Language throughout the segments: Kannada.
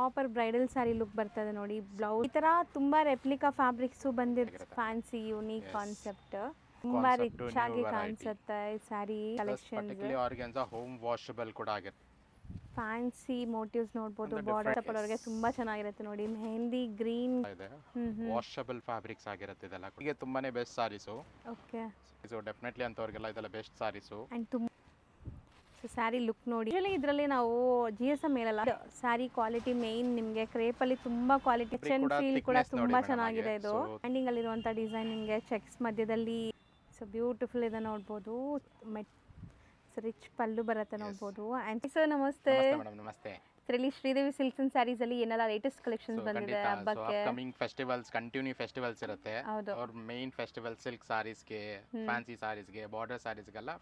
ಪ್ರಾಪರ್ ಬ್ರೈಡಲ್ ಸ್ಯಾರಿ ಲುಕ್ ಬರ್ತದೆ ನೋಡಿ. ಬ್ಲೌಸ್ ಈ ತರ ತುಂಬಾ ರೆಪ್ಲಿಕಾ ಫ್ಯಾಬ್ರಿಕ್ಸ್ ಬಂದಿರುತ್ತೆ, ಫ್ಯಾನ್ಸಿ ಯೂನಿಕ್ ಕಾನ್ಸೆಪ್ಟ್, ತುಂಬಾ ರಿಚ್ ಆಗಿ ಕಾಣಿಸುತ್ತೆ sari collection. Organza home washable ಕೂಡ ಆಗುತ್ತೆ. ಫ್ಯಾನ್ಸಿ ಮೋಟಿವ್ಸ್ ನೋಡಬಹುದು. ಬಾರ್ಡರ್ ಅವರಿಗೆ ತುಂಬಾ ಚೆನ್ನಾಗಿರುತ್ತೆ ನೋಡಿ. ಮೆಹಂದಿ ಗ್ರೀನ್ ಇದೆ, ವಾಷಬಲ್ ಫ್ಯಾಬ್ರಿಕ್ಸ್ ಆಗಿರುತ್ತೆ ಇದೆಲ್ಲ. ಈಗ ತುಂಬಾನೇ best saris. Okay, so definitely ಅಂತವರಿಗೆಲ್ಲ ಇದೆಲ್ಲ best saris. And sari look ನೋಡಿ. ಇದರಲ್ಲಿ ನಾವು GSM ಮೇಲಲ್ಲ, ಸ್ಯಾರಿ ಕ್ವಾಲಿಟಿ ಮೇನ್ ನಿಮಗೆ ಕ್ರೇಪ್ ಅಲ್ಲಿ ತುಂಬಾ ಕ್ವಾಲಿಟಿ, ಫೀಲ್ ಕೂಡ ತುಂಬಾ ಚೆನ್ನಾಗಿದೆ. ಇದು ಹ್ಯಾಂಡಿಂಗ್ ಅಲ್ಲಿ ಇರುವಂತ ಡಿಸೈನ್ ನಿಮಗೆ ಚೆಕ್ಸ್ ಮಧ್ಯದಲ್ಲಿ ಸೊ ಬ್ಯೂಟಿಫುಲ್ ಇದೆ ನೋಡಬಹುದು. ರಿಚ್ ಪಲ್ಲು ಬರುತ್ತೆ ನೋಡಬಹುದು. ಅಂಡ್ ಸರ್ ನಮಸ್ತೆ. ನಮಸ್ತೆ. ಇದರಲ್ಲಿ ಶ್ರೀದೇವಿ ಸಿಲ್ಕ್ಸ್ ಅಂಡ್ ಸ್ಯಾರೀಸ್ ಅಲ್ಲಿ ಏನೆಲ್ಲ ಲೇಟೆಸ್ಟ್ ಕಲೆಕ್ಷನ್ಸ್ ಬಂದಿದೆ ಹಬ್ಬಕ್ಕೆ? ಅಪ್ಕಮಿಂಗ್ ಫೆಸ್ಟಿವಲ್ಸ್, ಕಂಟಿನ್ಯೂ ಫೆಸ್ಟಿವಲ್ಸ್ ಇರುತ್ತೆ. ಅವ್ರ ಮೇನ್ ಫೆಸ್ಟಿವಲ್ ಸಿಲ್ಕ್ ಸಾರೀಸ್ಗೆ, ಫ್ಯಾನ್ಸಿ ಸಾರೀಸ್ಗೆ, ಬಾರ್ಡರ್ ಸಾರೀಸ್ಗೆಲ್ಲ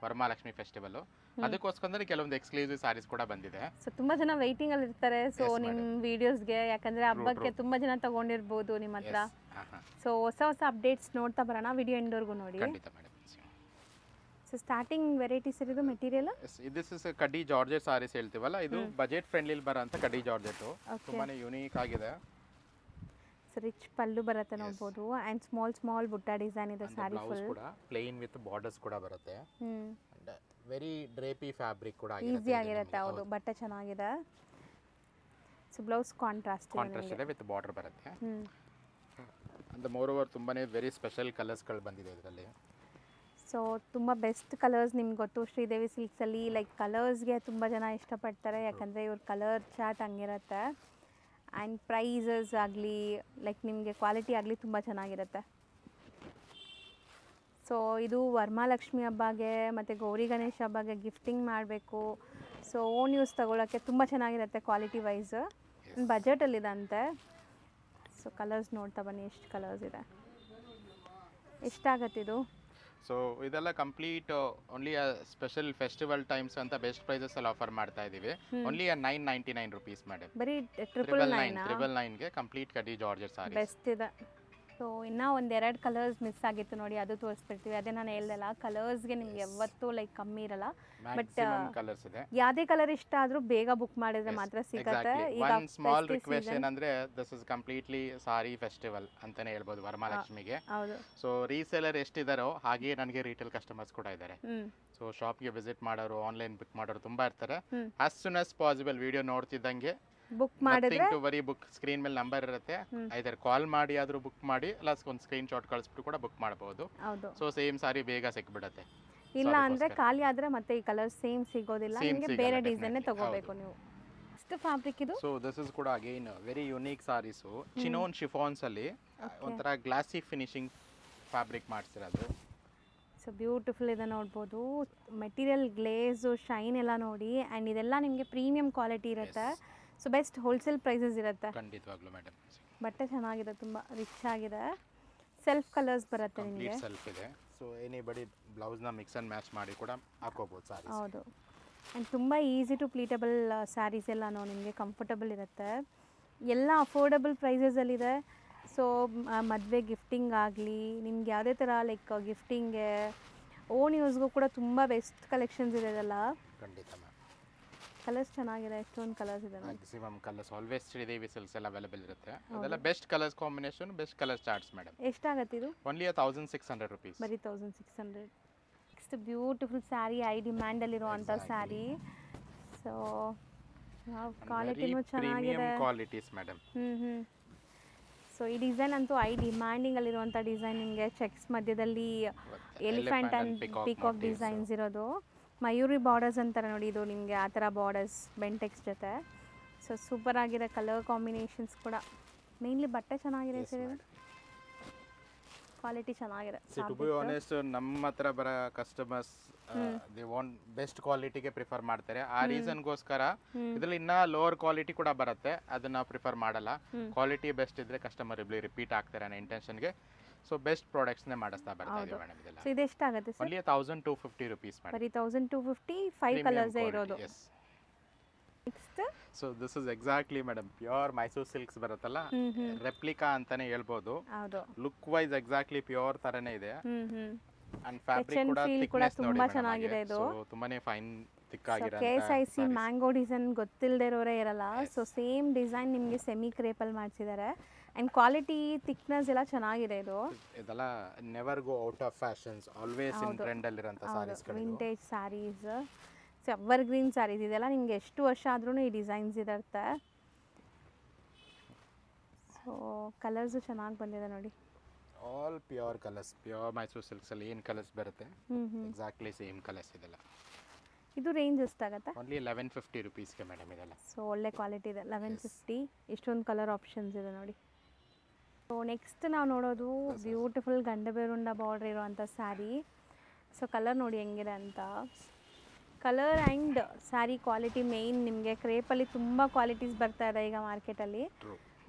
ವರಮಹಾಲಕ್ಷ್ಮಿ ಫೆಸ್ಟಿವಲ್. ಅದಕ್ಕೋಸ್ಕರ ಕೆಲವೊಂದು ಎಕ್ಸ್ಕ್ಲೂಸಿವ್ ಸಾರೀಸ್ ಕೂಡ ಬಂದಿದೆ. ಸೊ ತುಂಬಾ ಜನ ವೈಟಿಂಗ್ ಅಲ್ಲಿ ಇರ್ತಾರೆ ಸೊ ನಿಮ್ ವಿಡಿಯೋಸ್ಗೆ, ಯಾಕಂದ್ರೆ ಹಬ್ಬಕ್ಕೆ ತುಂಬಾ ಜನ ತಗೊಂಡಿರ್ಬೋದು ನಿಮ್ಮ ಹತ್ರ. ಸೊ ಹೊಸ ಹೊಸ ಅಪ್ಡೇಟ್ಸ್ ನೋಡ್ತಾ ಬರೋಣ, ವಿಡಿಯೋ ಎಂಡ್ವರೆಗೂ ನೋಡಿ. ಖಂಡಿತ ಮೇಡಮ್. ಸೊ ಸ್ಟಾರ್ಟಿಂಗ್ ವೆರೈಟೀಸ್ ಇರೋದು ಮೆಟೀರಿಯಲ್ ದಿಸ್ ಇಸ್ ಕಡ್ಡಿ ಜಾರ್ಜೆಟ್ ಸಾರೀಸ್ ಹೇಳ್ತೀವಲ್ಲ, ಇದು ಬಜೆಟ್ ಫ್ರೆಂಡ್ಲಿ ಬರೋಂತ ಕಡ್ಡಿ ಜಾರ್ಜೆಟ್. ತುಂಬಾನೇ ಯೂನಿಕ್ ಆಗಿದೆ. ಸೊ ರಿಚ್ ಪಲ್ಲು ಬರುತ್ತೆ ನೋಡಬಹುದು. ಅಂಡ್ ಸ್ಮಾಲ್ ಬುಟ್ಟ ಡಿಸೈನ್ ಇದೆ. ಸ್ಯಾರಿ ಫುಲ್ ಕೂಡ ಪ್ಲೇನ್ ವಿತ್ ಬಾರ್ಡರ್ಸ್ ಕೂಡ ಬರುತ್ತೆ. ವೆರಿ ಡ್ರೇಪಿ ಫ್ಯಾಬ್ರಿಕ್ ಕೂಡ ಈಸಿ ಆಗಿರುತ್ತೆ. ಹೌದು, ಬಟ್ಟೆ ಚೆನ್ನಾಗಿದೆ. ಸೊ ಬ್ಲೌಸ್ ಕಾಂಟ್ರಾಸ್ಟ್ ಇದೆ ವಿತ್ ಬಾರ್ಡರ್ ಬರುತ್ತೆ. ಅಂಡ್ ಮೋರ್ ಓವರ್ ತುಂಬಾನೇ ವೆರಿ ಸ್ಪೆಷಲ್ ಕಲರ್ಸ್ ಗಳು ಬಂದಿದೆ ಇದರಲ್ಲಿ. ಸೊ ತುಂಬ ಬೆಸ್ಟ್ ಕಲರ್ಸ್ ನಿಮ್ಗೆ ಗೊತ್ತು ಶ್ರೀದೇವಿ ಸಿಲ್ಕ್ಸಲ್ಲಿ. ಲೈಕ್ ಕಲರ್ಸ್ಗೆ ತುಂಬ ಜನ ಇಷ್ಟಪಡ್ತಾರೆ, ಯಾಕಂದರೆ ಇವ್ರ ಕಲರ್ ಚಾರ್ಟ್ ಹಂಗಿರುತ್ತೆ. ಆ್ಯಂಡ್ ಪ್ರೈಸಸ್ ಆಗಲಿ ಲೈಕ್ ನಿಮಗೆ ಕ್ವಾಲಿಟಿ ಆಗಲಿ ತುಂಬ ಚೆನ್ನಾಗಿರುತ್ತೆ. ಸೊ ಇದು ವರಮಹಾಲಕ್ಷ್ಮಿ ಹಬ್ಬಗೆ ಮತ್ತು ಗೌರಿ ಗಣೇಶ ಹಬ್ಬಗೆ ಗಿಫ್ಟಿಂಗ್ ಮಾಡಬೇಕು. ಸೊ ಓನ್ ಯೂಸ್ ತೊಗೊಳಕ್ಕೆ ತುಂಬ ಚೆನ್ನಾಗಿರುತ್ತೆ ಕ್ವಾಲಿಟಿ ವೈಸ್. ಬಜೆಟಲ್ಲಿದಂತೆ. ಸೊ ಕಲರ್ಸ್ ನೋಡ್ತಾ ಬನ್ನಿ, ಎಷ್ಟು ಕಲರ್ಸ್ ಇದೆ, ಎಷ್ಟಾಗತ್ತಿದು? ಸೊ ಇದೆಲ್ಲ complete only special festival times ಅಂತ ಬೆಸ್ಟ್ ಪ್ರೈಸಸ್ ಅಲ್ಲಿ ಆಫರ್ ಮಾಡ್ತಾ ಇದೀವಿ. Only 999 rupees madam. ಬರೀ 999 ಗೆ ಕಂಪ್ಲೀಟ್ ಕಡ್ಡಿ ಜಾರ್ಜೆಟ್ ಸಾರಿ ಬೆಸ್ಟ್ ಇದೆ. ಸೊ ಇನ್ನೂ ಒಂದೆರಡು ಕಲರ್ಸ್ ಮಿಸ್ ಆಗಿತ್ತು ನೋಡಿ, ಅದು ತೋರಿಸ್ಬಿಡ್ತೀವಿ. ಅದೇ ನಾನು ಹೇಳ್ದಲ್ಲ, ಕಲರ್ಸ್ಗೆ ನಿಮ್ಗೆ ಯಾವತ್ತೂ ಲೈಕ್ ಕಮ್ಮಿ ಇರಲ್ಲ. ಬಟ್ ಕಲರ್ಸ್ ಇದೆ, ಯಾವುದೇ ಕಲರ್ ಇಷ್ಟ ಆದ್ರೂ ಬೇಗ ಬುಕ್ ಮಾಡಿದ್ರೆ ಮಾತ್ರ ಸಿಗುತ್ತೆ. ಈಗ ಸ್ಮಾಲ್ ರಿಕ್ವೆಸ್ಟ್ ಏನಂದ್ರೆ this is completely sorry festival ಅಂತಾನೆ ಹೇಳ್ಬೋದು ವರಮಹಾಲಕ್ಷ್ಮಿಗೆ. ಹೌದು. ಸೊ ರೀಸೇಲರ್ ಎಷ್ಟಿದಾರೋ ಹಾಗೆ ನನಗೆ ರಿಟೇಲ್ ಕಸ್ಟಮರ್ಸ್ ಕೂಡ ಇದ್ದಾರೆ. ಸೊ ಶಾಪ್ಗೆ ವಿಸಿಟ್ ಮಾಡೋರು, ಆನ್ಲೈನ್ ಬುಕ್ ಮಾಡೋರು ತುಂಬಾ ಇರ್ತಾರೆ. As soon as possible video ನೋಡ್ತಿದ್ದಂಗೆ ಬುಕ್ ಮಾಡಿದ್ರೆ ಬುಕ್ ಸ್ಕ್ರೀನ್ ಮೇಲೆ ನಂಬರ್ ಇರುತ್ತೆ, ಐದರ್ ಕಾಲ್ ಮಾಡಿ ಆದ್ರೂ ಬುಕ್ ಮಾಡಿ, ಅಲ್ಲ ಒಂದು ಸ್ಕ್ರೀನ್ ಶಾಟ್ ಕಳಿಸ್ಬಿಟ್ಟು ಕೂಡ ಬುಕ್ ಮಾಡಬಹುದು. ಸೊ ಸೇಮ್ ಸಾರಿ ಬೇಗ ಸಿಕ್ಬಿಡುತ್ತೆ. ಇಲ್ಲ ಅಂದ್ರೆ ಖಾಲಿ ಆದ್ರೆ ಮತ್ತೆ ಈ ಕಲರ್ ಸೇಮ್ ಸಿಗೋದಿಲ್ಲ, ನಿಮಗೆ ಬೇರೆ ಡಿಸೈನ್ ತಗೋಬೇಕು ನೀವು. ಎಷ್ಟು ಫ್ಯಾಬ್ರಿಕ್ ಇದು? ಸೊ ದಿಸ್ ಇಸ್ ಕೂಡ again very unique saris. Chinon chiffons ಅಲ್ಲಿ ಒಂಥರ ಗ್ಲಾಸಿ ಫಿನಿಶಿಂಗ್ ಫ್ಯಾಬ್ರಿಕ್ ಮಾಡ್ತಿರೋದು. ಸೊ ಬ್ಯೂಟಿಫುಲ್ ಇದೆ ನೋಡ್ಬೋದು. ಮೆಟೀರಿಯಲ್ ಗ್ಲೇಸು ಶೈನ್ ಎಲ್ಲ ನೋಡಿ. ಆ್ಯಂಡ್ ಇದೆಲ್ಲ ನಿಮಗೆ ಪ್ರೀಮಿಯಂ ಕ್ವಾಲಿಟಿ ಇರುತ್ತೆ. ಸೊ ಬೆಸ್ಟ್ ಹೋಲ್ಸೇಲ್ ಪ್ರೈಸಸ್ ಇರುತ್ತೆ. ಖಂಡಿತವಾಗ್ಲೂ ಮೇಡಮ್. ಬಟ್ಟೆ ಚೆನ್ನಾಗಿದೆ, ತುಂಬ ರಿಚ್ ಆಗಿದೆ. ಸೆಲ್ಫ್ ಕಲರ್ಸ್ ಬರುತ್ತೆ ನಿಮಗೆ. ಸೆಲ್ಫ್ ಇದೆ. ಸೊ ಎನಿಬಡಿ ಬ್ಲೌಸ್ ನ ಮಿಕ್ಸ್ ಅಂಡ್ ಮ್ಯಾಚ್ ಮಾಡಿ ಕೂಡ ಹಾಕೋಬಹುದು ಸಾರೀಸ್. ಹೌದು. ಆ್ಯಂಡ್ ತುಂಬ ಈಸಿ ಟು ಪ್ಲೀಟಬಲ್ ಸ್ಯಾರೀಸ್ ಎಲ್ಲನೂ ನಿಮಗೆ ಕಂಫರ್ಟಬಲ್ ಇರುತ್ತೆ. ಎಲ್ಲ ಅಫೋರ್ಡಬಲ್ ಪ್ರೈಸಸಲ್ಲಿದೆ. ಸೊ ಮದುವೆ ಗಿಫ್ಟಿಂಗ್ ಆಗಲಿ, ನಿಮ್ಗೆ ಯಾವುದೇ ಥರ ಲೈಕ್ ಗಿಫ್ಟಿಂಗ್ಗೆ, ಓನ್ ಯೂಸ್ಗೂ ಕೂಡ ತುಂಬ ಬೆಸ್ಟ್ ಕಲೆಕ್ಷನ್ಸ್ ಇದೆ ಇದೆಲ್ಲ. ಖಂಡಿತ ಮ್ಯಾಮ್. ಕಲರ್ಸ್ ಚೆನ್ನಾಗಿದೆ, ಎಷ್ಟೊಂದು ಕಲರ್ಸ್ ಇದೆ. Maximum colours always Sridevi silks ಎಲ್ಲ ಅವೈಲೇಬಲ್ ಇರುತ್ತೆ. ಅದೆಲ್ಲ best colours combination, best colour charts madam. ಎಷ್ಟಾಗತ್ತೆ ಇದು? Only 1600 rupees. ಬರೀ 1600. ನೆಕ್ಸ್ಟ್ ಬ್ಯೂಟಿಫುಲ್ ಸ್ಯಾರಿ, ಐ ಡಿಮ್ಯಾಂಡಲ್ಲಿರುವಂಥ ಸ್ಯಾರಿ. ಸೊ ಕ್ವಾಲಿಟಿನೂ ಚೆನ್ನಾಗಿದೆ, ಕ್ವಾಲಿಟೀಸ್ ಮೇಡಮ್. ಸೊ ಈ ಡಿಸೈನ್ ಅಂತೂ ಐ ಡಿಮ್ಯಾಂಡಿಂಗಲ್ಲಿರುವಂಥ ಡಿಸೈನ್. ನಿಮಗೆ ಚೆಕ್ಸ್ ಮಧ್ಯದಲ್ಲಿ ಎಲಿಫೆಂಟ್ ಆ್ಯಂಡ್ ಪೀಕಾಕ್ ಡಿಸೈನ್ಸ್ ಇರೋದು. ಮಯೂರಿ ಬಾರ್ಡರ್ಸ್ ಅಂತಾರೆ ನೋಡಿ, ಇದು ನಿಮಗೆ ಆ ಥರ ಬಾರ್ಡರ್ಸ್ ಬೆಂಟೆಕ್ಸ್ ಜೊತೆ. ಸೊ ಸೂಪರ್ ಆಗಿದೆ ಕಲರ್ ಕಾಂಬಿನೇಷನ್ಸ್ ಕೂಡ. ಮೇನ್ಲಿ ಬಟ್ಟೆ ಚೆನ್ನಾಗಿದೆ ಸರ್, ಕ್ವಾಲಿಟಿ ಚೆನ್ನಾಗಿದೆ. ಟು ಬಿ ಆನೆಸ್ಟ್, ನಮ್ಮ ಹತ್ರ ಬರೋ ಕಸ್ಟಮರ್ಸ್ ದೇ ವಾಂಟ್ ಬೆಸ್ಟ್ ಕ್ವಾಲಿಟಿಗೆ ಪ್ರಿಫರ್ ಮಾಡ್ತಾರೆ. ಆ ರೀಸನ್ಗೋಸ್ಕರ ಇದರಲ್ಲಿ ಇನ್ನ ಲೋವರ್ ಕ್ವಾಲಿಟಿ ಕೂಡ ಬರುತ್ತೆ, ಅದನ್ನ ಪ್ರಿಫರ್ ಮಾಡಲ್ಲ. ಕ್ವಾಲಿಟಿ ಬೆಸ್ಟ್ ಇದ್ರೆ ಕಸ್ಟಮರ್ ರಿಪೀಟ್ ಆಗ್ತಾರೆ ಅನ್ನೋ ಇಂಟೆನ್ಷನ್ಗೆ ಸೊ ಬೆಸ್ಟ್ ಪ್ರಾಡಕ್ಟ್ಸ್ ನೇ ಮಾಡಿಸ್ತಾ ಬರ್ತಾ ಇದೀವಿ ಮೇಡಮ್. ಇದೆಲ್ಲ ಸೊ ಇದು ಎಷ್ಟಾಗುತ್ತೆ ಸರ್? Only 1250 rupees madam. ಬರೀ 1250, 5 ಕಲರ್ಸ್ ಇರೋದು. Next so this is exactly madam pure Mysuru silks ಬರುತ್ತಲ್ಲ, ರೆಪ್ಲಿಕಾ ಅಂತಾನೆ ಹೇಳ್ಬೋದು. ಹೌದು. ಲುಕ್ ವೈಸ್ ಎಕ್ಸಾಕ್ಟ್ಲಿ ಪ್ಯೂರ್ ತರನೇ ಇದೆ. ಅಂಡ್ ಫ್ಯಾಬ್ರಿಕ್ ಕೂಡ ತುಂಬಾ ಚೆನ್ನಾಗಿದೆ ಇದು. ತುಂಬಾನೇ ಫೈನ್ ತಿಕ್ಕಾಗಿರೋ KSIC ಮ್ಯಾಂಗೋ ಡಿಸೈನ್ ಗೊತ್ತಿಲ್ಲದೆ ಇರೋರೇ ಇರಲ್ಲ. ಸೊ ಸೇಮ್ ಡಿಸೈನ್ ನಿಮಗೆ ಸೆಮಿ ಕ್ರೇಪಲ್ಲಿ ಮಾಡಿಸಿದ್ದಾರೆ. ಆ್ಯಂಡ್ ಕ್ವಾಲಿಟಿ ಥಿಕ್ನೆಸ್ ಎಲ್ಲ ಚೆನ್ನಾಗಿದೆ ಇದು. ಇದೆಲ್ಲ never go out of fashions, always in trend ಅಲ್ಲಿರೋಂಥ ಸಾರೀಸ್ಗಳು. Vintage saris, so evergreen saris ಇದೆಲ್ಲ ನಿಮಗೆ ಎಷ್ಟು ವರ್ಷ ಆದ್ರೂ ಈ ಡಿಸೈನ್ಸ್ ಇರುತ್ತೆ. ಸೊ ಕಲರ್ಸು ಚೆನ್ನಾಗಿ ಬಂದಿದೆ ನೋಡಿ. All pure colours, pure Mysore ಸಿಲ್ಕ್ಸಲ್ಲಿ ಏನು ಕಲರ್ಸ್ ಬರುತ್ತೆ ಎಕ್ಸಾಕ್ಟ್ಲಿ ಸೇಮ್ ಕಲರ್ಸ್ ಇದೆಲ್ಲ. ಇದು ರೇಂಜ್ ಎಷ್ಟಾಗುತ್ತೆ? ಓನ್ಲಿ 1150 ರುಪೀಸ್ಗೆ ಮೇಡಮ್ ಇದೆಲ್ಲ. ಸೊ ಒಳ್ಳೆ ಕ್ವಾಲಿಟಿ ಇದೆ. 1150. ಇಷ್ಟೊಂದು ಕಲರ್ ಆಪ್ಷನ್ಸ್ ಇದೆ ನೋಡಿ. ಸೊ ನೆಕ್ಸ್ಟ್ ನಾವು ನೋಡೋದು ಬ್ಯೂಟಿಫುಲ್ ಗಂಡಬೇರುಂಡ ಬಾರ್ಡ್ರ್ ಇರೋವಂಥ ಸ್ಯಾರಿ. ಸೊ ಕಲರ್ ನೋಡಿ ಹೆಂಗಿದೆ ಅಂತ. Colour and sari quality main. ನಿಮಗೆ ಕ್ರೇಪಲ್ಲಿ ತುಂಬ ಕ್ವಾಲಿಟೀಸ್ ಬರ್ತಾ ಇದೆ ಈಗ ಮಾರ್ಕೆಟಲ್ಲಿ,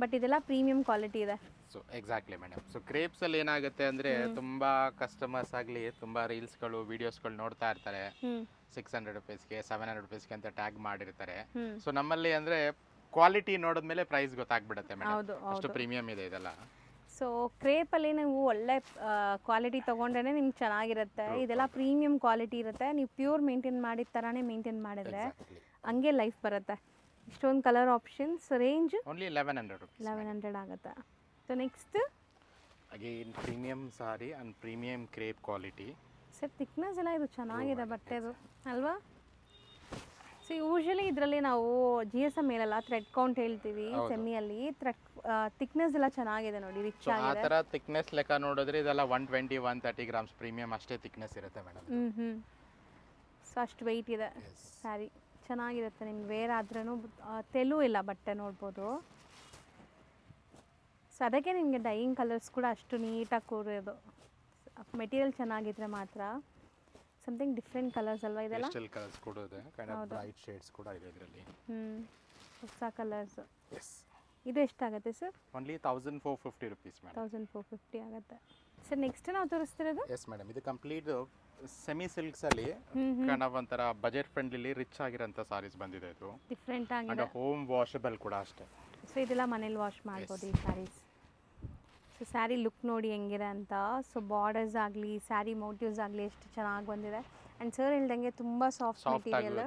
ಬಟ್ ಇದೆಲ್ಲ ಪ್ರೀಮಿಯಂ ಕ್ವಾಲಿಟಿ ಇದೆ. So exactly madam. ಸೊ ಕ್ರೇಪ್ಸಲ್ಲಿ ಏನಾಗುತ್ತೆ ಅಂದರೆ ತುಂಬ ಕಸ್ಟಮರ್ಸ್ ಆಗಲಿ ತುಂಬ ರೀಲ್ಸ್ಗಳು ವೀಡಿಯೋಸ್ಗಳು ನೋಡ್ತಾ ಇರ್ತಾರೆ. 600 ರುಪೀಸ್ಗೆ 700 ರುಪೀಸ್ಗೆ ಅಂತ ಟ್ಯಾಗ್ ಮಾಡಿರ್ತಾರೆ. ಸೊ ನಮ್ಮಲ್ಲಿ ಅಂದರೆ ಕ್ವಾಲಿಟಿ ನೋಡಿದ್ಮೇಲೆ ಪ್ರೈಸ್ ಗೊತ್ತಾಗ್ಬಿಡುತ್ತೆ ಮೇಡಮ್, ಅಷ್ಟು ಪ್ರೀಮಿಯಂ ಇದೆ ಇದೆಲ್ಲ. ಸೊ ಕ್ರೇಪಲ್ಲಿ ನೀವು ಒಳ್ಳೆ ಕ್ವಾಲಿಟಿ ತೊಗೊಂಡ್ರೆ ನಿಮ್ಗೆ ಚೆನ್ನಾಗಿರುತ್ತೆ. ಇದೆಲ್ಲ ಪ್ರೀಮಿಯಂ ಕ್ವಾಲಿಟಿ ಇರುತ್ತೆ. ನೀವು ಪ್ಯೂರ್ ಮೇಂಟೈನ್ ಮಾಡಿದ ಥರನೇ ಮೇಂಟೈನ್ ಮಾಡಿದ್ರೆ ಹಂಗೆ ಲೈಫ್ ಬರುತ್ತೆ. ಇಷ್ಟೊಂದು colour options. Range only 1100 rupees. 1100 ಆಗುತ್ತೆ. So next again premium sorry and premium crepe quality. Sir thickness ಎಲ್ಲ ಇದು ಚೆನ್ನಾಗಿದೆ ಬಟ್ಟೆದು ಅಲ್ವಾ? ಸೊ ಯೂಶಲಿ ಇದರಲ್ಲಿ ನಾವು GSM ಮೇಲೆಲ್ಲ ಥ್ರೆಡ್ ಕೌಂಟ್ ಹೇಳ್ತೀವಿ, ಸೆಮಿಯಲ್ಲಿ ಥಿಕ್ನೆಸ್ ಎಲ್ಲ ಚೆನ್ನಾಗಿದೆ ನೋಡಿ, ರಿಚ್ ಆ ಆಗಿದೆ. ಥರ ಥಿಕ್ನೆಸ್ ಲೆಕ್ಕ ನೋಡಿದ್ರೆ ಇದೆಲ್ಲ 120-130 ಗ್ರಾಮ್ಸ್ ಪ್ರೀಮಿಯಂ ಅಷ್ಟೇ ಥಿಕ್ನೆಸ್ ಇರುತ್ತೆ ಮೇಡಮ್. ಸೊ ಅಷ್ಟು ವೆಯ್ಟ್ ಇದೆ ಸ್ಯಾರಿ. ಚೆನ್ನಾಗಿರುತ್ತೆ ನಿಮ್ಗೆ ವೇರ್ ಆದ್ರೂ ತೆಲು ಇಲ್ಲ ಬಟ್ಟೆ ನೋಡ್ಬೋದು. ಸೊ ಅದಕ್ಕೆ ನಿಮಗೆ ಡೈಯಿಂಗ್ ಕಲರ್ಸ್ ಕೂಡ ಅಷ್ಟು ನೀಟಾಗಿ ಕೂರೋದು. ಮೆಟೀರಿಯಲ್ ಚೆನ್ನಾಗಿದ್ರೆ ಮಾತ್ರ. ಸಮಥಿಂಗ್ ಡಿಫ್ರೆಂಟ್ ಕಲರ್ಸ್ ಅಲ್ವಾ ಇದೆಲ್ಲ? ಪೇಸ್ಟಲ್ ಕಲರ್ಸ್ ಕೂಡ ಇದೆ, ಕೈಂಡ್ ಆಫ್ ಬ್ರೈಟ್ ಶೇಡ್ಸ್ ಕೂಡ ಇದೆ ಇದರಲ್ಲಿ. ಹೊಸ ಕಲರ್ಸ್. ಎಸ್. ಇದು ಎಷ್ಟಾಗುತ್ತೆ ಸರ್? Only 1450 rupees madam. 1450 ಆಗುತ್ತೆ. ಸರ್ ನೆಕ್ಸ್ಟ್ ನಾವು ತೋರಿಸ್ತಿರೋದು? ಎಸ್ ಮೇಡಮ್, ಇದು ಕಂಪ್ಲೀಟ್ ಸೆಮಿ ಸಿಲ್ಕ್ಸ್ ಅಲ್ಲಿ ಕೈಂಡ್ ಆಫ್ ಒಂಥರ ಬಜೆಟ್ ಫ್ರೆಂಡ್ಲಿ ರಿಚ್ ಆಗಿರೋಂಥ ಸಾರೀಸ್ ಬಂದಿದೆ. ಇದು ಡಿಫ್ರೆಂಟ್ ಆಗಿದೆ. ಹೋಮ್ ವಾಷಬಲ್ ಕೂಡ ಅಷ್ಟೇ. ಸೊ ಇದೆಲ್ಲ ಮನೇಲಿ ವಾಶ್ ಮಾಡ್ಬೋದು ಈ ಸ್ಯಾರೀಸ್. ಸೊ ಸ್ಯಾರಿ ಲುಕ್ ನೋಡಿ ಹೆಂಗಿದೆ ಅಂತ. ಸೊ ಬಾರ್ಡರ್ಸ್ ಆಗಲಿ ಸ್ಯಾರಿ ಮೋಟಿವ್ಸ್ ಆಗಲಿ ಎಷ್ಟು ಚೆನ್ನಾಗಿ ಬಂದಿದೆ. ಆ್ಯಂಡ್ ಸರ್ ಹೇಳ್ದಂಗೆ ತುಂಬ ಸಾಫ್ಟ್ ಮೆಟೀರಿಯಲ್.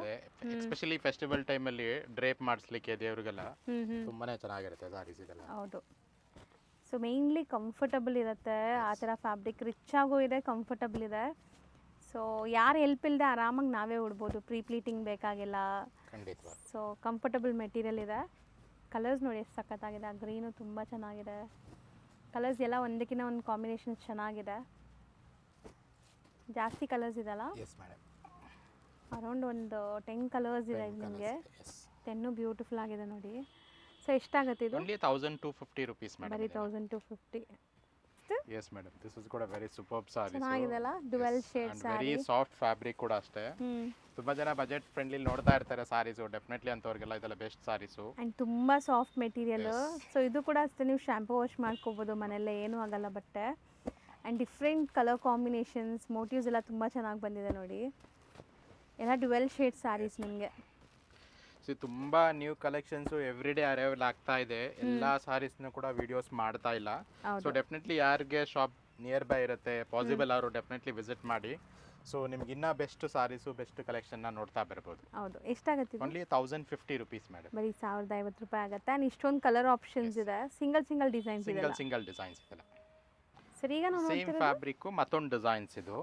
ಎಸ್ಪೆಷಲಿ ಫೆಸ್ಟಿವಲ್ ಟೈಮಲ್ಲಿ ಡ್ರೇಪ್ ಮಾಡಿಸ್ಲಿಕ್ಕೆ ದೇವ್ರಿಗೆಲ್ಲ ತುಂಬಾನೇ ಚೆನ್ನಾಗಿರುತ್ತೆ ಸಾರೀಸ್ ಇದೆಲ್ಲ. ಹೌದು. ಸೊ ಮೇಯ್ನ್ಲಿ ಕಂಫರ್ಟಬಲ್ ಇರುತ್ತೆ. ಆ ಥರ ಫ್ಯಾಬ್ರಿಕ್ ರಿಚ್ ಆಗೂ ಇದೆ, ಕಂಫರ್ಟಬಲ್ ಇದೆ. ಸೊ ಯಾರು ಹೆಲ್ಪ್ ಇಲ್ಲದೆ ಆರಾಮಾಗಿ ನಾವೇ ಉಡ್ಬೋದು, ಪ್ಲೀಟಿಂಗ್ ಬೇಕಾಗಿಲ್ಲ. ಖಂಡಿತವಾಗಿ. ಸೊ ಕಂಫರ್ಟಬಲ್ ಮೆಟೀರಿಯಲ್ ಇದೆ. ಕಲರ್ಸ್ ನೋಡಿ ಎಷ್ಟು ಸಖತ್ತಾಗಿದೆ. ಗ್ರೀನು ತುಂಬ ಚೆನ್ನಾಗಿದೆ. ಕಲರ್ಸ್ ಎಲ್ಲ ಒಂದಕ್ಕಿಂತ ಒಂದು ಕಾಂಬಿನೇಷನ್ಸ್ ಚೆನ್ನಾಗಿದೆ. ಜಾಸ್ತಿ ಕಲರ್ಸ್ ಇದೆಲ್ಲ? Yes madam. ಅರೌಂಡ್ ಒಂದು 10 ಕಲರ್ಸ್ ಇದೆ ನಿಮಗೆ. 10 ಬ್ಯೂಟಿಫುಲ್ ಆಗಿದೆ ನೋಡಿ. ಸೊ ಎಷ್ಟಾಗುತ್ತೆ ಇದು? Only 1250 rupees madam. ಬರೀ 1250. ಎಸ್ ಮೇಡಮ್, ದಿಸ್ ಇಸ್ ಕೂಡ ವೆರಿ ಸೂಪರ್ಬ್ ಸಾರೀಸ್. ಚೆನ್ನಾಗಿದೆಲ್ಲ, dual shade sari. Very soft fabric ಕೂಡ ಅಷ್ಟೇ. ತುಂಬಾ ಜನ ಬಜೆಟ್ ಫ್ರೆಂಡ್ಲಿ ನೋಡ್ತಾ ಇರ್ತಾರೆ ಸಾರೀಸು. ಡೆಫಿನೆಟ್ಲಿ ಅಂತವ್ರಿಗೆಲ್ಲ ಇದೆಲ್ಲ ಬೆಸ್ಟ್ ಸಾರೀಸು. ಆ್ಯಂಡ್ ತುಂಬ ಸಾಫ್ಟ್ ಮೆಟೀರಿಯಲ್. ಸೊ ಇದು ಕೂಡ ಅಷ್ಟೇ, ನೀವು ಶಾಂಪೂ ವಾಶ್ ಮಾಡ್ಕೋಬೋದು ಮನೆಯಲ್ಲೇ, ಏನೂ ಆಗಲ್ಲ ಬಟ್ಟೆ. And different colour combinations, motives ಎಲ್ಲ ತುಂಬ ಚೆನ್ನಾಗಿ ಬಂದಿದೆ ನೋಡಿ. ಎಲ್ಲ ಡುವೆಲ್ ಶೇಡ್ ಸಾರೀಸ್ ನಿಮಗೆ. ಸೊ ತುಂಬ new collections every day arrival ಆಗ್ತಾ ಇದೆ. ಎಲ್ಲ ಸಾರೀಸ್ನ ಕೂಡ ವಿಡಿಯೋಸ್ ಮಾಡ್ತಾ ಇಲ್ಲ. ಸೊ ಡೆಫಿನೆಟ್ಲಿ ಯಾರಿಗೆ ಶಾಪ್ ನಿಯರ್ ಬೈ ಇರುತ್ತೆ ಪಾಸಿಬಲ್ ಅವರು ಡೆಫಿನೆಟ್ಲಿ ವಿಸಿಟ್ ಮಾಡಿ. ಸೊ ನಿಮ್ಗೆ ಇನ್ನೂ ಬೆಸ್ಟ್ ಸಾರೀಸು ಬೆಸ್ಟ್ ಕಲೆಕ್ಷನ್ನ ನೋಡ್ತಾ ಬರ್ಬೋದು. ಹೌದು. ಎಷ್ಟಾಗುತ್ತೆ? Only 1050 rupees madam. ಬರೀ 1050 ರೂಪಾಯಿ ಆಗುತ್ತೆ. ಆ್ಯಂಡ್ ಇಷ್ಟೊಂದು ಕಲರ್ ಆಪ್ಷನ್ಸ್ ಇದೆ. ಸಿಂಗಲ್ ಡಿಸೈನ್ಸ್ ಇದೆ. ಸಿಂಗಲ್ ಡಿಸೈನ್ಸ್ ಇದೆಲ್ಲ. ಸರಿ, ಈಗ ನಾವು ಸೇಮ್ ಫ್ಯಾಬ್ರಿಕ್ ಮತ್ತೊಂದು ಡಿಸೈನ್ಸ್. ಇದು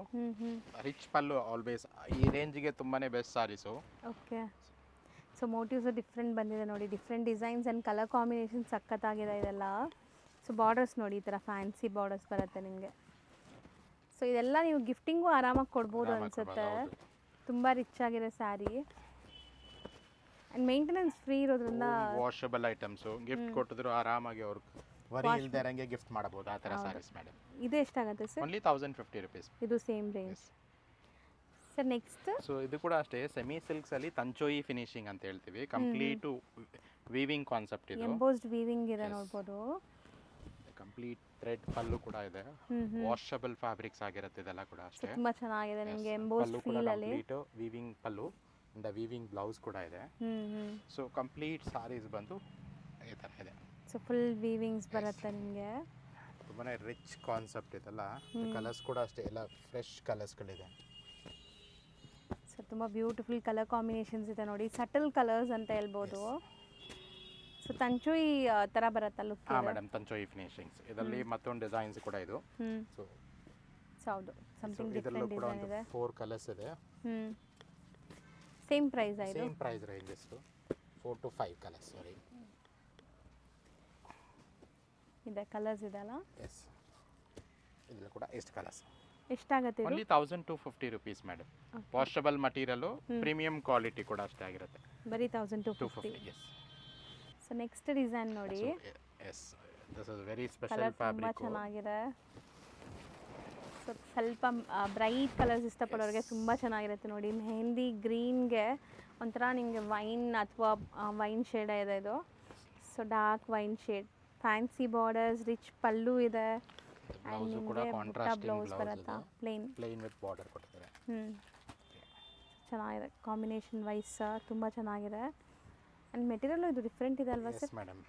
ರಿಚ್ ಪಲ್ಲು ಆಲ್ವೇಸ್ ಈ ರೇಂಜ್ಗೆ ತುಂಬಾನೇ ಬೆಸ್ಟ್ ಸಾರೀಸು. ಓಕೆ. ಸೊ ಮೋಟಿವ್ಸ್ ಡಿಫ್ರೆಂಟ್ ಬಂದಿದೆ ನೋಡಿ. Different designs and colour combination ಸಖತ್ತಾಗಿದೆ ಇದೆಲ್ಲ. ಸೊ ಬಾರ್ಡರ್ಸ್ ನೋಡಿ, ಈ ಥರ ಫ್ಯಾನ್ಸಿ ಬಾರ್ಡರ್ಸ್ ಬರುತ್ತೆ ನಿಮಗೆ. ಸೊ ಇದೆಲ್ಲ ನೀವು ಗಿಫ್ಟಿಂಗು ಆರಾಮಾಗಿ ಕೊಡ್ಬೋದು ಅನಿಸುತ್ತೆ. ತುಂಬ ರಿಚ್ ಆಗಿದೆ ಸ್ಯಾರಿ. ಆ್ಯಂಡ್ ಮೇಂಟೆನೆನ್ಸ್ ಫ್ರೀ ಇರೋದ್ರಿಂದ ವಾಷಬಲ್ ಐಟಮ್ಸು ಗಿಫ್ಟ್ ಕೊಟ್ಟಿದ್ರು ಆರಾಮಾಗಿ ಅವ್ರು ವರಿ ಇಲ್ಲದೆ ಇರಂಗೆ ಗಿಫ್ಟ್ ಮಾಡಬಹುದು ಆ ಥರ ಸಾರೀಸ್ ಮೇಡಮ್. ಇದು ಎಷ್ಟಾಗುತ್ತೆ ಸರ್? Only 1050 rupees. ಇದು same range. Sir next? So ಇದು ಕೂಡ ಅಷ್ಟೇ ಸೆಮಿ ಸಿಲ್ಕ್ಸ್ ಅಲ್ಲಿ ತಂಚೋಯಿ ಫಿನಿಶಿಂಗ್ ಅಂತ ಹೇಳ್ತೀವಿ. ಕಂಪ್ಲೀಟ್ ವೀವಿಂಗ್ ಕಾನ್ಸೆಪ್ಟ್ ಇದು. ಎಂಬೋಸ್ಡ್ ವೀವಿಂಗ್ ಇದೆ ನೋಡ್ಬೋದು. ಕಂಪ್ಲೀಟ್ ಥ್ರೆಡ್ ಪಲ್ಲು ಕೂಡ ಇದೆ. ವಾಷಬಲ್ ಫ್ಯಾಬ್ರಿಕ್ಸ್ ಆಗಿರುತ್ತೆ ಇದೆಲ್ಲ ಕೂಡ ಅಷ್ಟೇ. ತುಂಬಾ ಚೆನ್ನಾಗಿದೆ ನಿಮಗೆ ಎಂಬೋಸ್ಡ್ ಫೀಲ್ ಅಲ್ಲಿ. Complete weaving pallu and weaving blouse ಕೂಡ ಇದೆ. ಸೊ ಕಂಪ್ಲೀಟ್ ಸಾರೀಸ್ ಬಂದು ಈ ಥರ ಇದೆ. ಸೊ ಫುಲ್ ವೀವಿಂಗ್ಸ್ ಬರುತ್ತೆ ನಿಮಗೆ. ತುಂಬಾನೇ ರಿಚ್ ಕಾನ್ಸೆಪ್ಟ್ ಇದೆಲ್ಲ. ಕಲರ್ಸ್ ಕೂಡ ಅಷ್ಟೇ ಎಲ್ಲ ಫ್ರೆಶ್ ಕಲರ್ಸ್ಗಳಿದೆ. ಸೊ ತುಂಬ ಬ್ಯೂಟಿಫುಲ್ ಕಲರ್ ಕಾಂಬಿನೇಷನ್ಸ್ ಇದೆ ನೋಡಿ, ಸಟಲ್ ಕಲರ್ಸ್ ಅಂತ ಹೇಳ್ಬೋದು. ಸೊ ತಂಚೂಯಿ ಥರ ಬರುತ್ತಾ ಲುಕ್? ಹಾಂ ಮೇಡಮ್, ತಂಚೋಯಿ ಫಿನಿಶಿಂಗ್ಸ್ ಇದರಲ್ಲಿ ಮತ್ತೊಂದು ಡಿಸೈನ್ಸ್ ಕೂಡ ಇದು. ಸೊ ಹೌದು, ಸಮಥಿಂಗ್ ಇದರಲ್ಲೂ ಡಿಫ್ರೆಂಟ್ ಕೂಡ ಡಿಸೈನ್ ಒಂದು ಇದೆ. 4 ಕಲರ್ಸ್ ಇದೆ. ಸೇಮ್ ಪ್ರೈಸ್ ಇದು? Same price ranges 4 to 5 colours. Sorry, ಇದೆ ಕಲರ್ಸ್ ಇದೆ ಅಲ್ಲ? ಎಸ್, ಇದರಲ್ಲಿ ಕೂಡ ಎಷ್ಟು ಕಲರ್ಸ್. ಎಷ್ಟಾಗುತ್ತೆ ಇದು? Only 1250 rupees madam. Washable material, premium quality ಕೂಡ ಅಷ್ಟೇ ಆಗಿರುತ್ತೆ. ಬರೀ 1250. ಎಸ್. ಸೊ ನೆಕ್ಸ್ಟ್ ಡಿಸೈನ್ ನೋಡಿ. Yes, this is very special colour ತುಂಬ ಫ್ಯಾಬ್ರಿಕ್. ಚೆನ್ನಾಗಿದೆ. ಸೊ ಸ್ವಲ್ಪ ಬ್ರೈಟ್ ಕಲರ್ಸ್ ಇಷ್ಟಪಡೋರಿಗೆ ತುಂಬ ಚೆನ್ನಾಗಿರುತ್ತೆ ನೋಡಿ. ಮೆಹಂದಿ ಗ್ರೀನ್ಗೆ ಒಂಥರ ನಿಮಗೆ ವೈನ್ ಅಥವಾ ವೈನ್ ಶೇಡ್ ಇದೆ ಇದು. So dark wine shade, fancy borders, rich pallu ಇದೆ. ಬ್ಲೌಸ್ ಕೂಡ ಕಾಂಟ್ರಾಸ್ಟಿಂಗ್ ಬ್ಲೌಸ್ ಬ್ಲೌಸ್ ಬರುತ್ತಾ? ಇದೆ. ಪ್ಲೇನ್ ವಿತ್ ಬಾರ್ಡರ್ ಕೊಟ್ಟಿದ್ದಾರೆ. ಚೆನ್ನಾಗಿದೆ, ಕಾಂಬಿನೇಷನ್ ವೈಸ್ ತುಂಬ ಚೆನ್ನಾಗಿದೆ. ಆ್ಯಂಡ್ ಮೆಟೀರಿಯಲ್ ಇದು ಡಿಫ್ರೆಂಟ್ ಇದೆ ಅಲ್ವಾ sir? Yes madam.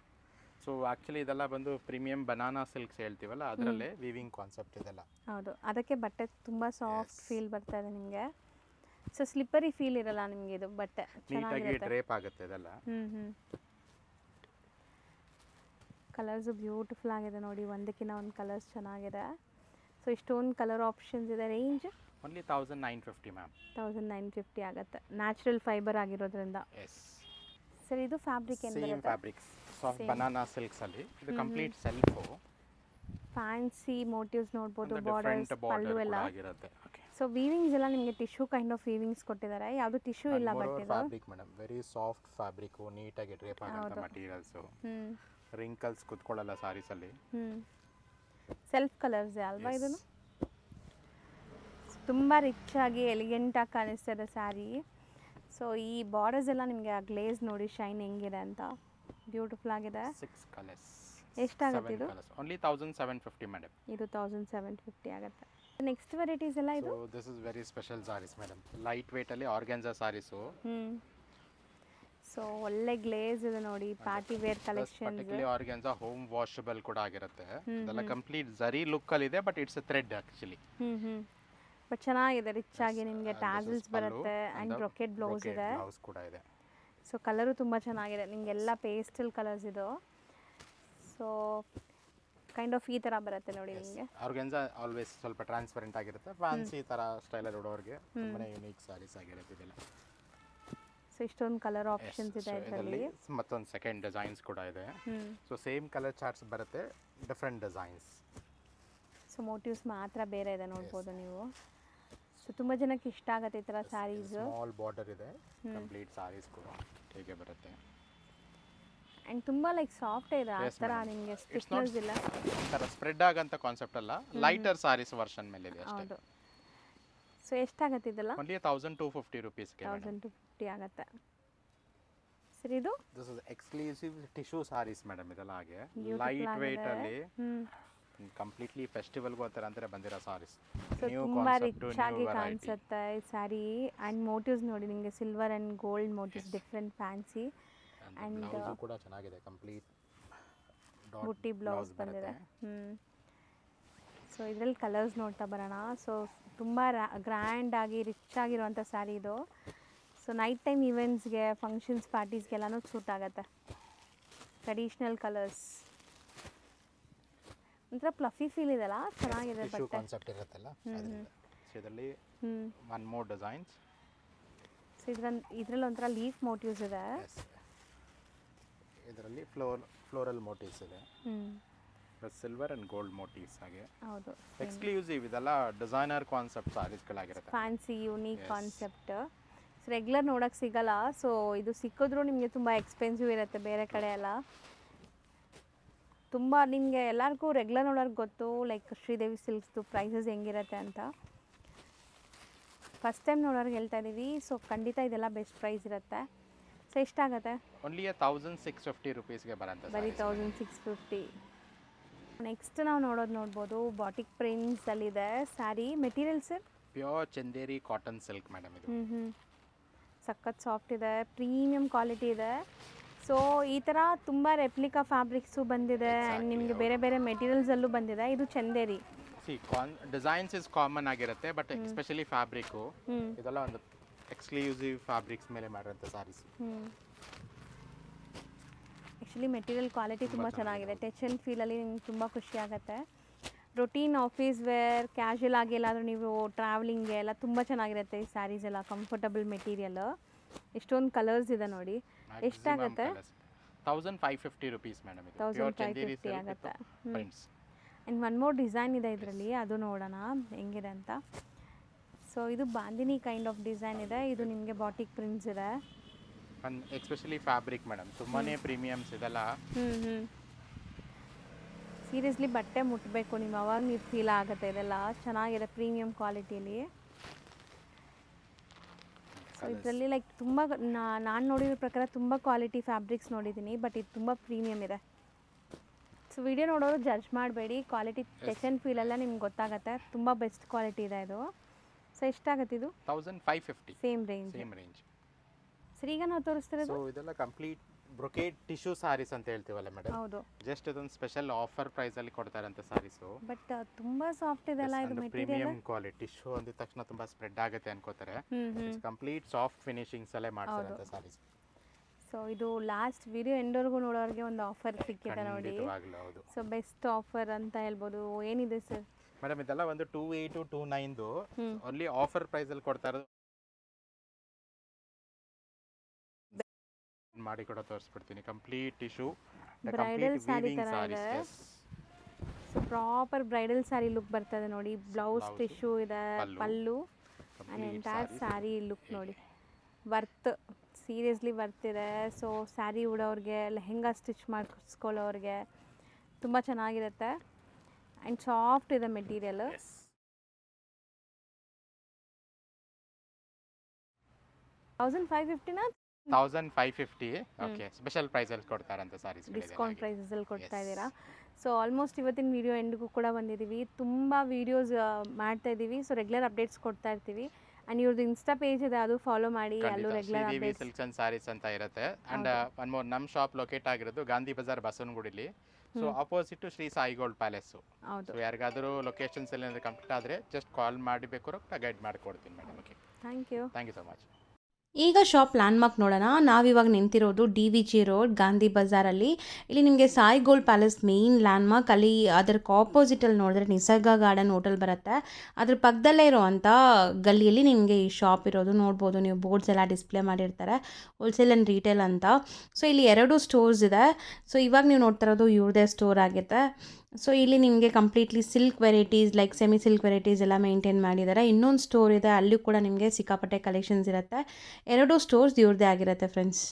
So actually ಇದೆಲ್ಲ ಬಂದು ಪ್ರೀಮಿಯಂ ಬನಾನಾ ಸಿಲ್ಕ್ಸ್ ಹೇಳ್ತೀವಲ್ಲ, ಅದರಲ್ಲೇ ವೀವಿಂಗ್ ಕಾನ್ಸೆಪ್ಟ್ ಇದೆಲ್ಲ. ಹೌದು, ಅದಕ್ಕೆ ಬಟ್ಟೆ ತುಂಬ ಸಾಫ್ಟ್ ಫೀಲ್ ಬರ್ತಾ ಇದೆ ನಿಮಗೆ. ಸೊ ಸ್ಲಿಪ್ಪರಿ ಫೀಲ್ ಇರಲ್ಲ ನಿಮಗೆ ಇದು ಬಟ್ಟೆ. ನೀಟಾಗಿ ಡ್ರೇಪ್ ಆಗುತ್ತೆ ಇದೆಲ್ಲ. ಕಲರ್ಸು ಬ್ಯೂಟಿಫುಲ್ ಆಗಿದೆ ನೋಡಿ, ಒಂದಕ್ಕಿಂತ ಒಂದು ಕಲರ್ಸ್ ಚೆನ್ನಾಗಿದೆ. ಸೊ ಇಷ್ಟೊಂದು ಕಲರ್ ಆಪ್ಷನ್ಸ್ ಇದೆ. Range only 1950 ma'am. 1950 ಆಗುತ್ತೆ, ನ್ಯಾಚುರಲ್ ಫೈಬರ್ ಆಗಿರೋದ್ರಿಂದ. ಎಸ್ ಸರ್ ಇದು ಫ್ಯಾಬ್ರಿಕ್ ಏನು ಸೇಮ್ ಬರುತ್ತೆ? ಫ್ಯಾಬ್ರಿಕ್ಸ್, ಸಾಫ್ಟ್ ಬನಾನಾ ಸಿಲ್ಕ್ಸ್ ಅಲ್ಲಿ. ಇದು ಕಂಪ್ಲೀಟ್ ಸೆಲ್ಫ್, ಫ್ಯಾನ್ಸಿ ಮೋಟಿವ್ಸ್ ನೋಡ್ಬೋದು, ಬಾರ್ಡರ್ಸ್ ಡಿಫರೆಂಟ್ ಪಲ್ಲು ಬಾರ್ಡರ್ ಎಲ್ಲ. ಕೂಡ ಆಗಿರುತ್ತೆ. ಓಕೆ, ಸೊ ವೀವಿಂಗ್ಸ್ ಎಲ್ಲ ನಿಮಗೆ ಟಿಶ್ಯೂ ಕೈಂಡ್ ಆಫ್ ವೀವಿಂಗ್ಸ್ ಕೊಟ್ಟಿದ್ದಾರೆ. ಯಾವುದು ಟಿಶ್ಯೂ ಇಲ್ಲ ಬಟ್ ಇದು fabric madam, very soft fabric, ನೀಟಾಗಿ ಡ್ರೇಪ್ ಆಗುವಂತ ಮಟೀರಿಯಲ್ಸ್. ರಿಂಕಲ್ಸ್ ಕುತ್ಕೊಳ್ಳಲ್ಲ ಸಾರೀಸ್ ಅಲ್ಲಿ. ಸೆಲ್ಫ್ ಕಲರ್ಸ್ ಅಲ್ವಾ ಇದನ್ನು? ತುಂಬ ರಿಚ್ ಆಗಿ ಎಲಿಗೆಂಟ್ ಆಗಿ ಕಾಣಿಸ್ತಿದೆ ಸ್ಯಾರಿ. ಸೊ ಈ ಬಾರ್ಡರ್ಸ್ ಎಲ್ಲ ನಿಮಗೆ ಆ ಗ್ಲೇಸ್ ನೋಡಿ ಶೈನ್ ಹೆಂಗಿದೆ ಅಂತ, ಬ್ಯೂಟಿಫುಲ್ ಆಗಿದೆ. 6 ಕಲರ್ಸ್. ಎಷ್ಟಾಗುತ್ತೆ ಇದು? Only 1750 madam. ಇದು 1750 ಆಗುತ್ತೆ. ನೆಕ್ಸ್ಟ್ ವೆರೈಟೀಸ್ ಎಲ್ಲ ಇದು? So this is very special sarees madam, light weight ಅಲ್ಲಿ ಆರ್ಗನ್ಜಾ ಸಾರೀಸು. ಸೊ ಒಳ್ಳೆ ಗ್ಲೇಸ್ ಇದೆ ನೋಡಿ, party wear collection. Particularly organza home washable ಕೂಡ ಆಗಿರುತ್ತೆ. ಇದೆಲ್ಲ ಕಂಪ್ಲೀಟ್ ಜರಿ ಲುಕ್ ಅಲ್ಲಿ ಇದೆ, but it's a thread actually. But ಚೆನ್ನಾಗಿದೆ, ರಿಚ್ ಆಗಿ ನಿಮಗೆ ಟ್ಯಾಸಲ್ಸ್ ಬರುತ್ತೆ ಆ್ಯಂಡ್ ಬ್ರೊಕೆಟ್ ಬ್ಲೌಸ್ ಇದೆ. ಬ್ಲೌಸ್ ಕೂಡ ಇದೆ. ಸೊ ಕಲರು ತುಂಬ ಚೆನ್ನಾಗಿದೆ, ನಿಮಗೆಲ್ಲ ಪೇಸ್ಟಲ್ ಕಲರ್ಸ್ ಇದು. ಸೊ ಕೈಂಡ್ ಆಫ್ ಈ ಥರ ಬರುತ್ತೆ ನೋಡಿ ನಿಮಗೆ. ಆರ್ಗನ್ಜಾ ಆಲ್ವೇಸ್ ಸ್ವಲ್ಪ ಟ್ರಾನ್ಸ್ಪರೆಂಟ್ ಆಗಿರುತ್ತೆ, ಫ್ಯಾನ್ಸಿ ಥರ ಸ್ಟೈಲಲ್ಲಿ ಉಡೋರಿಗೆ ತುಂಬಾ ಯೂನಿಕ್ ಸಾರೀಸ್ ಆಗಿರುತ್ತೆ ಇದೆಲ್ಲ. ಸೊ ಇಷ್ಟೊಂದು ಕಲರ್ ಆಪ್ಷನ್ಸ್ ಇದೆ ಇದರಲ್ಲಿ. ಮತ್ತೊಂದು ಸೆಕೆಂಡ್ ಡಿಸೈನ್ಸ್ ಕೂಡ ಇದೆ. ಸೊ ಸೇಮ್ ಕಲರ್ ಚಾರ್ಟ್ಸ್ ಬರುತ್ತೆ, ಡಿಫ್ರೆಂಟ್ ಡಿಸೈನ್ಸ್. ಸೊ ಮೋಟಿವ್ಸ್ ಮಾತ್ರ ಬೇರೆ ಇದೆ ನೋಡ್ಬೋದು ನೀವು. ಸೊ ತುಂಬ ಜನಕ್ಕೆ ಇಷ್ಟ ಆಗುತ್ತೆ ಈ ಥರ ಸ್ಯಾರೀಸ್. ಸ್ಮಾಲ್ ಬಾರ್ಡರ್ ಇದೆ, ಕಂಪ್ಲೀಟ್ ಸಾರೀಸ್ ಕೂಡ ಹೇಗೆ ಬರುತ್ತೆ. ಆ್ಯಂಡ್ ತುಂಬ ಲೈಕ್ ಸಾಫ್ಟ್ ಇದೆ, ಆ ಥರ ನಿಮಗೆ ಸ್ಟಿಫ್ನೆಸ್ ಇಲ್ಲ. ಥರ ಸ್ಪ್ರೆಡ್ ಆಗಂತ ಕಾನ್ಸೆಪ್ಟ್ ಅಲ್ಲ, ಲೈಟರ್ ಸಾರೀಸ್ ವರ್ಷನ್ ಮೇಲೆ ಇದೆ ಅಷ್ಟೇ. ಹೌದು. ಸೊ ಎಷ್ಟಾಗತ್ತೆ ಇದೆಲ್ಲ? ಓನ್ಲಿ 1250 ರುಪೀಸ್ಗೆ. 1250 ಆಗುತ್ತೆ. ಸರಿ, ಇದು this is exclusive tissue sarees madam. ಇದೆಲ್ಲ ಹಾಗೆ ಲೈಟ್ ವೇಟ್ ಅಲ್ಲಿ ಕಂಪ್ಲೀಟ್ಲಿ ಫೆಸ್ಟಿವಲ್ಗೂ ಆ ಥರ ಅಂತಾರೆ ಬಂದಿರೋ ಸಾರೀಸ್. ತುಂಬ ರಿಚ್ ಆಗಿ ಕಾಣಿಸುತ್ತೆ ಈ ಸ್ಯಾರಿ. ಆ್ಯಂಡ್ ಮೋಟಿವ್ಸ್ ನೋಡಿ ನಿಮಗೆ silver and gold motives, different fancy. And blouse ಕೂಡ ಚೆನ್ನಾಗಿದೆ, ಕಂಪ್ಲೀಟ್ ಬುಟ್ಟಿ ಬ್ಲೌಸ್ ಬಂದಿದೆ. ಸೊ ಇದರಲ್ಲಿ ಕಲರ್ಸ್ ನೋಡ್ತಾ ಬರೋಣ. ಸೊ ತುಂಬ ಗ್ರ್ಯಾಂಡ್ ಆಗಿ ರಿಚ್ ಆಗಿರುವಂಥ ಸ್ಯಾರಿ ಇದು. ಸೊ ನೈಟ್ ಟೈಮ್ ಈವೆಂಟ್ಸ್ಗೆ, ಫಂಕ್ಷನ್ಸ್, ಪಾರ್ಟೀಸ್ಗೆಲ್ಲನೂ ಸೂಟ್ ಆಗುತ್ತೆ. ಟ್ರೆಡಿಷ್ನಲ್ ಕಲರ್ಸ್, ಒಂಥರ ಪ್ಲಫಿ ಫೀಲ್ ಇದೆಲ್ಲ, ಚೆನ್ನಾಗಿದೆ ಟಿಶ್ಯೂ ಬಟ್ಟೆ. ಕಾನ್ಸೆಪ್ಟ್ ಇರುತ್ತಲ್ಲ ಇದರಲ್ಲಿ. One more designs. ಸೊ ಇದರಲ್ಲಿ ಒಂಥರ ಲೀಫ್ ಮೋಟಿವ್ಸ್ ಇದೆ. ಇದರಲ್ಲಿ ಫ್ಲೋರಲ್ ಮೋಟಿವ್ಸ್ ಇದೆ, ಸಿಲ್ವರ್ ಅಂಡ್ ಗೋಲ್ಡ್ ಮೋಟಿವ್ಸ್ ಹಾಗೆ. ಹೌದು, ಎಕ್ಸ್ಕ್ಲೂಸಿವ್ ಇದೆಲ್ಲ ಡಿಸೈನರ್ ಕಾನ್ಸೆಪ್ಟ್ ಸಾರೀಸ್ಗಳಾಗಿರುತ್ತೆ. Fancy unique concept. So regular ನೋಡೋಕ್ಕೆ ಸಿಗಲ್ಲ. ಸೊ ಇದು ಸಿಕ್ಕಿದ್ರೂ ನಿಮಗೆ ತುಂಬ ಎಕ್ಸ್ಪೆನ್ಸಿವ್ ಇರುತ್ತೆ ಬೇರೆ ಕಡೆ ಎಲ್ಲ. ತುಂಬ ನಿಮಗೆ ಎಲ್ಲರಿಗೂ ರೆಗ್ಯುಲರ್ ನೋಡೋರ್ಗೆ ಗೊತ್ತು ಲೈಕ್ ಶ್ರೀದೇವಿ ಸಿಲ್ಕ್ಸ್ದು ಪ್ರೈಸಸ್ ಹೆಂಗಿರುತ್ತೆ ಅಂತ. ಫಸ್ಟ್ ಟೈಮ್ ನೋಡೋರ್ಗೆ ಹೇಳ್ತಾ ಇದ್ದೀವಿ. ಸೊ ಖಂಡಿತ ಇದೆಲ್ಲ ಬೆಸ್ಟ್ ಪ್ರೈಸ್ ಇರುತ್ತೆ. ಸೊ ಎಷ್ಟಾಗುತ್ತೆ? ಓನ್ಲಿ 1650 ರುಪೀಸ್ಗೆ ಬರುತ್ತೆ. ಬರೀ 1650. ನೆಕ್ಸ್ಟ್ ನಾವು ನೋಡ್ಬೋದು ಬಾಟಿಕ್ ಪ್ರಿಂಟ್ಸಲ್ಲಿದೆ saree. Material sir pure Chanderi cotton silk madam ಇದು. ಸಖತ್ ಸಾಫ್ಟ್ ಇದೆ, ಪ್ರೀಮಿಯಂ ಕ್ವಾಲಿಟಿ ಇದೆ. ಸೊ ಈ ಥರ ತುಂಬ ರೆಪ್ಲಿಕಾ ಫ್ಯಾಬ್ರಿಕ್ಸು ಬಂದಿದೆ ಆ್ಯಂಡ್ ನಿಮಗೆ ಬೇರೆ ಬೇರೆ ಮೆಟೀರಿಯಲ್ಸಲ್ಲೂ ಬಂದಿದೆ. ಇದು ಚಂದೇರಿ. ಡಿಸೈನ್ಸ್ ಇಸ್ ಕಾಮನ್ ಆಗಿರುತ್ತೆ, ಬಟ್ ಎಸ್ಪೆಷಲಿ ಫ್ಯಾಬ್ರಿಕ್ಕು ಇದೆಲ್ಲ ಒಂದು ಎಕ್ಸ್ಕ್ಲೂಸಿವ್ ಫ್ಯಾಬ್ರಿಕ್ಸ್ ಮೇಲೆ ಮಾಡಿರೋಂಥ ಸಾರೀಸ್. ಆ್ಯಕ್ಚುಲಿ ಮೆಟೀರಿಯಲ್ ಕ್ವಾಲಿಟಿ ತುಂಬ ಚೆನ್ನಾಗಿದೆ. ಟಚ್ ಆ್ಯಂಡ್ ಫೀಲಲ್ಲಿ ನಿಮ್ಗೆ ತುಂಬ ಖುಷಿ ಆಗುತ್ತೆ. ರೊಟೀನ್ ಆಫೀಸ್ ವೇರ್ ಕ್ಯಾಶುಯಲ್ ಆಗಿ ಎಲ್ಲಾದರೂ ನೀವು ಟ್ರಾವೆಲಿಂಗ್ಗೆ ಎಲ್ಲ ತುಂಬ ಚೆನ್ನಾಗಿರುತ್ತೆ ಈ ಸ್ಯಾರೀಸ್ ಎಲ್ಲ. Comfortable material. ಎಷ್ಟೊಂದು ಕಲರ್ಸ್ ಇದೆ ನೋಡಿ. ಎಷ್ಟಾಗುತ್ತೆ? 1550 rupees ಮೇಡಮ್. ಇದು 1550 ಆಗುತ್ತೆ. ಆ್ಯಂಡ್ ಒನ್ ಮೋರ್ ಡಿಸೈನ್ ಇದೆ ಇದರಲ್ಲಿ, ಅದು ನೋಡೋಣ ಹೆಂಗಿದೆ ಅಂತ. ಸೊ ಇದು ಬಾಂದಿನಿ ಕೈಂಡ್ ಆಫ್ ಡಿಸೈನ್ ಇದೆ. ಇದು ನಿಮಗೆ ಬಾಟಿಕ್ ಪ್ರಿಂಟ್ಸ್ ಇದೆ. ಎಸ್ಪೆಷಲಿ ಫ್ಯಾಬ್ರಿಕ್ ಮೇಡಮ್ ತುಂಬಾನೇ ಪ್ರೀಮಿಯಮ್ಸ್ ಇದೆಲ್ಲ. ಸೀರಿಯಸ್ಲಿ ಬಟ್ಟೆ ಮುಟ್ಟಬೇಕು ನೀವು, ಅವಾಗ ನೀವು ಫೀಲ್ ಆಗುತ್ತೆ. ಇದೆಲ್ಲ ಚೆನ್ನಾಗಿದೆ ಪ್ರೀಮಿಯಂ ಕ್ವಾಲಿಟಿಯಲ್ಲಿ. ಸೊ ಇದರಲ್ಲಿ ಲೈಕ್ ತುಂಬ ನಾನು ನೋಡಿರೋ ಪ್ರಕಾರ ತುಂಬ ಕ್ವಾಲಿಟಿ ಫ್ಯಾಬ್ರಿಕ್ಸ್ ನೋಡಿದ್ದೀನಿ, ಬಟ್ ಇದು ತುಂಬ ಪ್ರೀಮಿಯಮ್ ಇದೆ. ಸೊ ವಿಡಿಯೋ ನೋಡೋರು ಜಡ್ಜ್ ಮಾಡಬೇಡಿ, ಕ್ವಾಲಿಟಿ ಟಚ್ ಆ್ಯಂಡ್ ಫೀಲ್ ಎಲ್ಲ ನಿಮ್ಗೆ ಗೊತ್ತಾಗುತ್ತೆ. ತುಂಬ ಬೆಸ್ಟ್ ಕ್ವಾಲಿಟಿ ಇದೆ ಇದು. ಸೊ ಎಷ್ಟಾಗುತ್ತೆ ಇದು? 1550. Same range. ಸರ್ ಈಗ ನಾವು ತೋರಿಸ್ತಿರೋದು ಇದೆಲ್ಲ ಕಂಪ್ಲೀಟ್ ಬ್ರೊಕೇಡ್ ಟಿಶ್ಯೂ ಸಾರೀಸ್ ಅಂತ ಹೇಳ್ತೀವಲ್ಲ ಮೇಡಮ್. ಹೌದು. ಜಸ್ಟ್ ಇದೊಂದು ಸ್ಪೆಷಲ್ ಆಫರ್ ಪ್ರೈಸ್ ಅಲ್ಲಿ ಕೊಡ್ತಾರಂತ ಸಾರೀಸು. ಬಟ್ ತುಂಬಾ ಸಾಫ್ಟ್ ಇದೆ ಅಲ್ಲ ಇದು ಮೆಟೀರಿಯಲ್. ಪ್ರೀಮಿಯಂ ಕ್ವಾಲಿಟಿ ಟಿಶ್ಯೂ ಅಂದ ತಕ್ಷಣ ತುಂಬಾ ಸ್ಪ್ರೆಡ್ ಆಗುತ್ತೆ ಅನ್ಕೋತಾರೆ. ಕಂಪ್ಲೀಟ್ ಸಾಫ್ಟ್ ಫಿನಿಶಿಂಗ್ಸ್ ಅಲ್ಲೇ ಮಾಡ್ತಾರಂತ ಸಾರೀಸ್. ಸೊ ಇದು ಲಾಸ್ಟ್ ವಿಡಿಯೋ ಎಂಡವರೆಗೂ ನೋಡೋರಿಗೆ ಒಂದು ಆಫರ್ ಸಿಕ್ಕಿದೆ ನೋಡಿ. ಸೊ ಬೆಸ್ಟ್ ಆಫರ್ ಅಂತ ಹೇಳ್ಬೋದು. ಏನಿದೆ ಸರ್ ಮೇಡಮ್? ಇದೆಲ್ಲ ಒಂದು 28 29 ಓನ್ಲಿ ಆಫರ್ ಪ್ರೈಸ್ ಅಲ್ಲಿ ಕೊಡ್ತಾ ಇರೋದು. ಮಾಡಿ ಕೂಡ ತೋರಿಸ್ಬಿಡ್ತೀನಿ. ಕಂಪ್ಲೀಟ್ ಟಿಶ್ಯೂ ಬ್ರೈಡಲ್ ಸ್ಯಾರಿ ತರ ಇದೆ. So proper bridal sari look ಬರ್ತದೆ ನೋಡಿ. ಬ್ಲೌಸ್ ಟಿಶ್ಯೂ ಇದೆ, ಪಲ್ಲು ಆ್ಯಂಡ್ ಎಂಟೈರ್ ಸ್ಯಾರಿ ಲುಕ್ ನೋಡಿ. ವರ್ತ್, ಸೀರಿಯಸ್ಲಿ ವರ್ತ್ ಇದೆ. ಸೊ ಸ್ಯಾರಿ ಉಡೋರಿಗೆ, ಲೆಹೆಂಗಾ ಸ್ಟಿಚ್ ಮಾಡಿಸ್ಕೊಳ್ಳೋರಿಗೆ ತುಂಬ ಚೆನ್ನಾಗಿರುತ್ತೆ. ಆ್ಯಂಡ್ ಸಾಫ್ಟ್ ಇದೆ ಮೆಟೀರಿಯಲ್. 1550 1550. ಓಕೆ, ಸ್ಪೆಷಲ್ ಪ್ರೈಸ್ ಅಲ್ಲಿ ಕೊಡ್ತಾರಂತ ಸಾರೀಸ್. ಡಿಸ್ಕೌಂಟ್ ಪ್ರೈಸಸ್ ಅಲ್ಲಿ ಕೊಡ್ತಾ ಇದ್ದೀರಾ. ಸೊ ಆಲ್ಮೋಸ್ಟ್ ಇವತ್ತಿನ ವಿಡಿಯೋ ಎಂಡ್ಗೂ ಕೂಡ ಬಂದಿದ್ದೀವಿ. ತುಂಬ ವೀಡಿಯೋಸ್ ಮಾಡ್ತಾ ಇದ್ದೀವಿ. ಸೊ ರೆಗ್ಯುಲರ್ ಅಪ್ಡೇಟ್ಸ್ ಕೊಡ್ತಾ ಇರ್ತೀವಿ. ಆ್ಯಂಡ್ ಇವ್ರದ್ದು ಇನ್ಸ್ಟಾ ಪೇಜ್ ಇದೆ, ಅದು ಫಾಲೋ ಮಾಡಿ. ಅಲ್ಲೂ regular updates silks and sarees ಅಂತ ಇರುತ್ತೆ. ಅಂಡ್ ಒನ್ ಮೋರ್, ನಮ್ಮ ಶಾಪ್ ಲೊಕೇಟ್ ಆಗಿರೋದು ಗಾಂಧಿ ಬಜಾರ್ ಬಸವನಗುಡಿಲಿ. So opposite to Shri Sai gold palace. So ಯಾರಿಗಾದರೂ ಲೊಕೇಶನ್ಸ್ ಎಲ್ಲ ಕಂಪ್ಲೀಟ್ ಆದರೆ ಜಸ್ಟ್ ಕಾಲ್ ಮಾಡಿ ಬೇಕಾದ್ರೂ ಗೈಡ್ ಮಾಡಿಕೊಡ್ತೀನಿ madam. Okay, thank you so much. ಈಗ ಶಾಪ್ ಲ್ಯಾಂಡ್ಮಾರ್ಕ್ ನೋಡೋಣ. ನಾವಿವಾಗ ನಿಂತಿರೋದು DVG ರೋಡ್ ಗಾಂಧಿ ಬಜಾರಲ್ಲಿ. ಇಲ್ಲಿ ನಿಮಗೆ Sai gold palace main landmark. ಅಲ್ಲಿ ಅದರ ಆಪೋಸಿಟಲ್ಲಿ ನೋಡಿದ್ರೆ ನಿಸರ್ಗ ಗಾರ್ಡನ್ ಹೋಟೆಲ್ ಬರುತ್ತೆ. ಅದ್ರ ಪಕ್ಕದಲ್ಲೇ ಇರೋವಂಥ ಗಲ್ಲಿಯಲ್ಲಿ ನಿಮಗೆ ಈ ಶಾಪ್ ಇರೋದು ನೋಡ್ಬೋದು. ನೀವು ಬೋರ್ಡ್ಸ್ ಎಲ್ಲ ಡಿಸ್ಪ್ಲೇ ಮಾಡಿರ್ತಾರೆ, ಹೋಲ್ಸೇಲ್ ಆ್ಯಂಡ್ ರೀಟೇಲ್ ಅಂತ. ಸೊ ಇಲ್ಲಿ 2 ಸ್ಟೋರ್ಸ್ ಇದೆ. ಸೊ ಇವಾಗ ನೀವು ನೋಡ್ತಾ ಇರೋದು ಇವ್ರದೇ ಸ್ಟೋರ್ ಆಗುತ್ತೆ. ಸೊ ಇಲ್ಲಿ ನಿಮಗೆ completely silk varieties like semi silk varieties ಎಲ್ಲ ಮೇಂಟೈನ್ ಮಾಡಿದ್ದಾರೆ. ಇನ್ನೊಂದು ಸ್ಟೋರ್ ಇದೆ, ಅಲ್ಲೂ ಕೂಡ ನಿಮಗೆ ಸಿಕ್ಕಾಪಟ್ಟೆ ಕಲೆಕ್ಷನ್ಸ್ ಇರುತ್ತೆ. 2 ಸ್ಟೋರ್ಸ್ ಇವ್ರದ್ದೇ ಆಗಿರುತ್ತೆ ಫ್ರೆಂಡ್ಸ್.